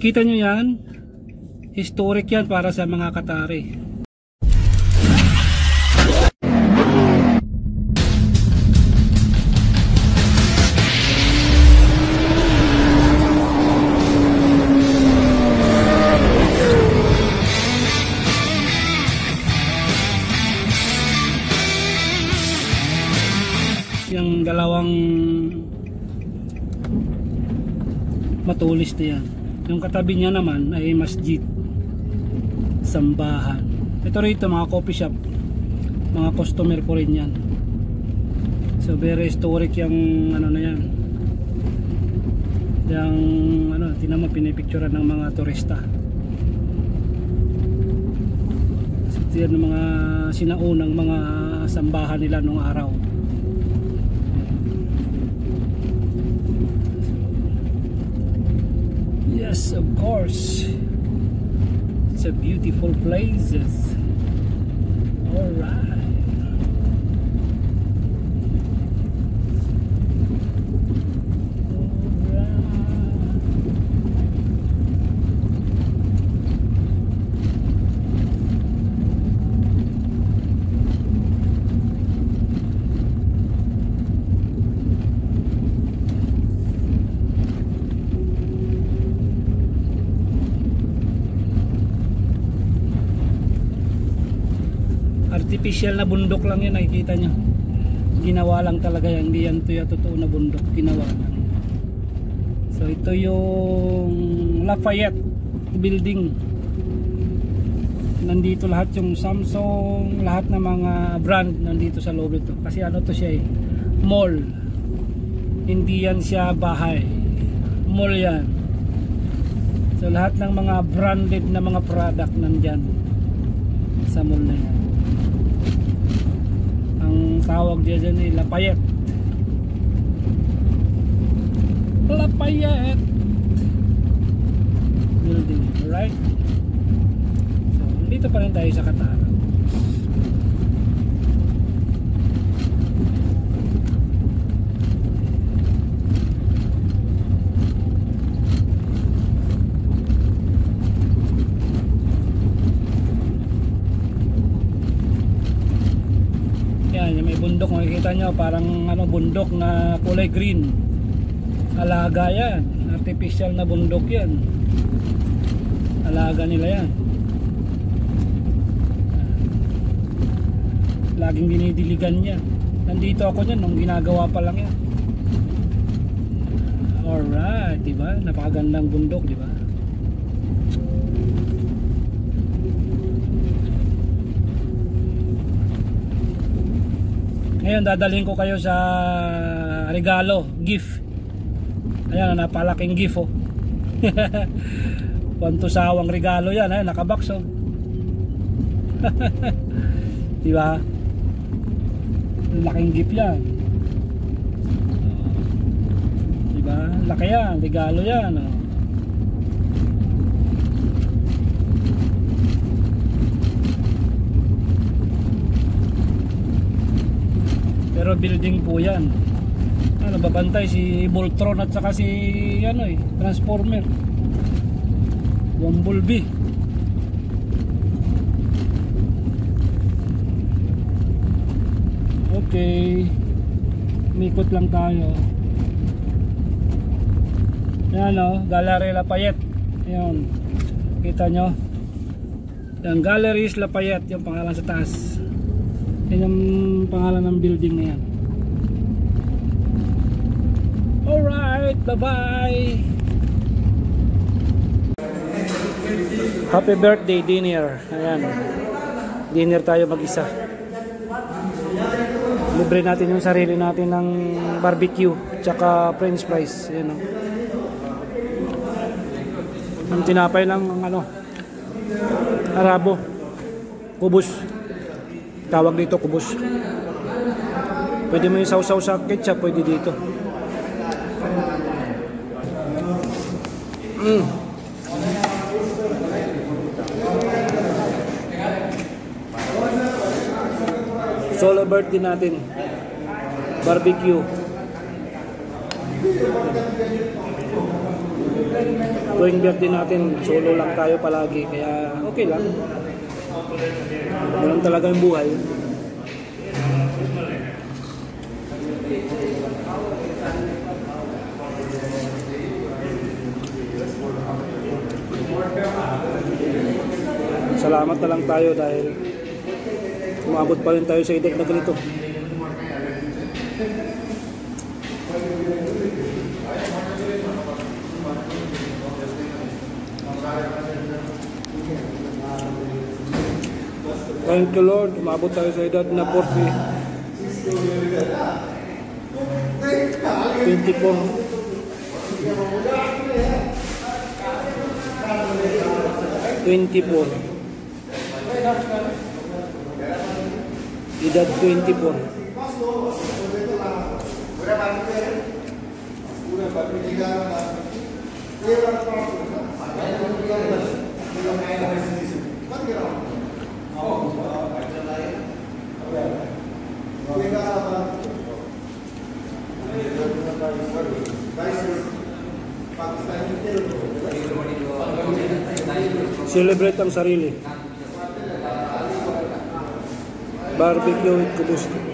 Kita nyo yan, historic yan para sa mga Qatari. Yung dalawang matulis na yan. Yung katabi niya naman ay masjid, sambahan. Ito rito mga coffee shop, mga customer ko rin yan. So very historic yung ano na yan, yung ano, tinama pinipicturean ng mga turista. So yan ng mga sinaunang mga sambahan nila nung araw. Yes, of course. It's a beautiful places. All right. Artificial na bundok lang yan, nakikita nyo. Ginawa lang talaga yan, hindi yan to yung totoo na bundok, ginawa lang. So ito yung Lafayette building. Nandito lahat yung Samsung, lahat ng mga brand nandito sa loob ito. Kasi ano to siya eh, mall. Hindi yan siya bahay, mall yan. So lahat ng mga branded na mga product nandyan sa mall na yan. Ang tawag dyan ay Lafayette. Lafayette building, right? So dito pa rin tayo sa Qatar. May bundok, makikita nyo parang ano, bundok na kulay green. Alaga yan, artificial na bundok yan, alaga nila yan. Laging dinidiligan niya. Nandito ako dyan nung ginagawa pa lang yan. Alright, diba? Napakagandang bundok, diba? Ngayon dadalhin ko kayo sa regalo, gift. Ayan, napalaking gift oh. Pantusawang regalo yan, ayan, nakabox oh. Diba? Laking gift yan. Diba? Laki yan, regalo yan oh. Pero building po yan. Ano, babantay si Voltron at saka si ano eh, Transformer, Bumblebee. Okay, umikot lang tayo. Yan o, Gallery Lafayette. Yan, kita nyo yan, Galleries Lafayette, yung pangalan sa taas. Yan yung pangalan ng building na yan. Alright, bye bye. Happy birthday dinner. Ayan, dinner tayo mag-isa. Libre natin yung sarili natin ng barbecue tsaka french fries. Ayan o, ang tinapay lang ng ano, Arabo, kubos. Tawag dito kubos. Pwede mo yung sausaw sa ketchup, pwede dito. Solo birthday natin, barbecue. tuwing birthday natin, solo lang tayo palagi, kaya okay lang. Ganun talaga yung buhay. Salamat na lang tayo dahil umabot pa rin tayo sa edad na ganito. Thank you Lord, umabot tayo sa edad na 24. 24. Edad 24. Celebrate ang sarili. Barbecue with Kubuski.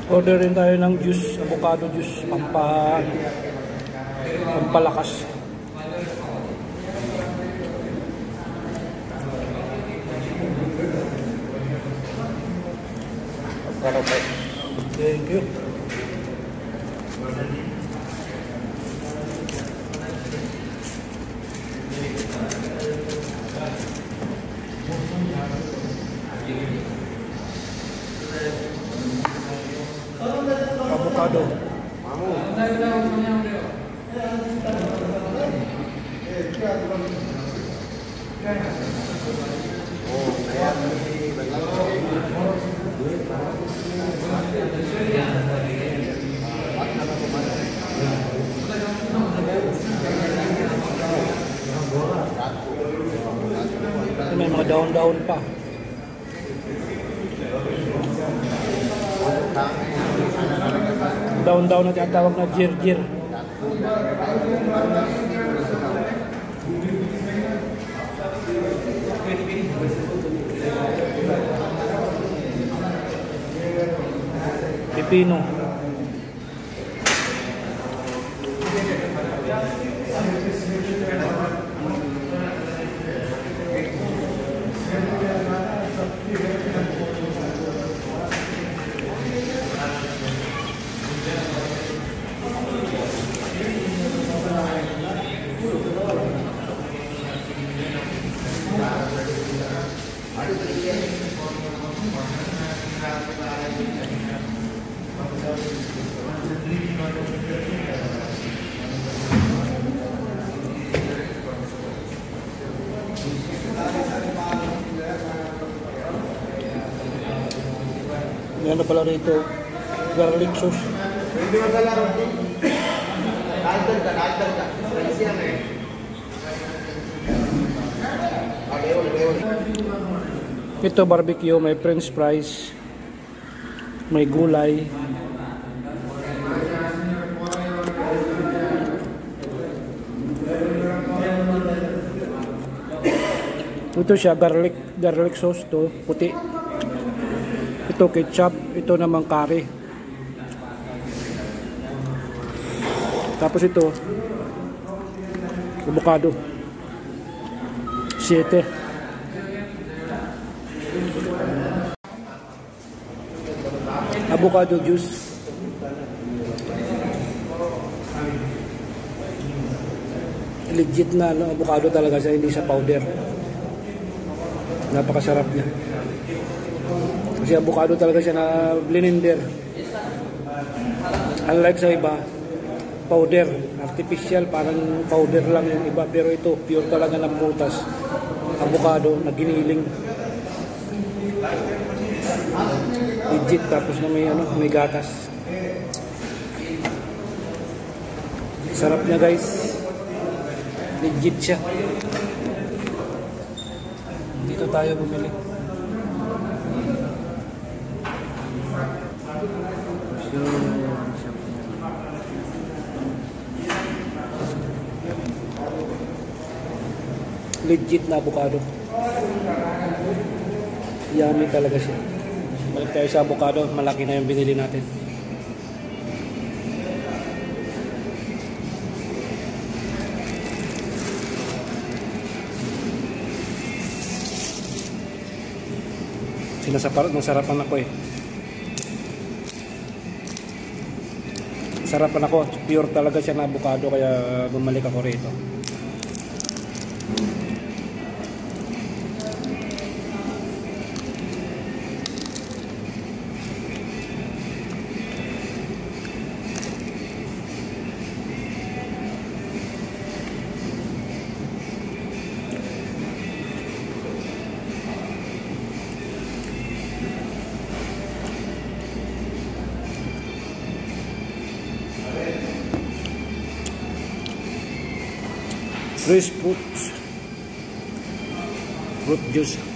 Order rin tayo ng juice, avocado juice, pampalakas. Thank you. Avocado. May mga daon-daon pa. Daon-daon na tinatawag na jir-jir. Pipino. Yan na pala rito, garlic sauce. Ito barbecue, may french fries, may gulay. Ito siya, garlic sauce to, puti. Ito ketchup, ito naman curry. Tapos ito avocado 7. Avocado juice. Legit na avocado talaga siya, hindi sa powder. Napakasarap niya. Kasi avocado talaga siya na blender. Unlike sa iba, powder, artificial, parang powder lang yung iba, pero ito pure talaga ng prutas. Avocado na giniling. Legit, tapos na may gatas. Sarap niya guys. Legit siya. Dito tayo bumili. Legit na avocado. Yummy talaga siya. Balik tayo sa avocado. Malaki na yung binili natin. Nasarapan ako eh. Sarapan ako. Pure talaga siya na avocado, kaya bumalik ako rito. Fresh fruit juice.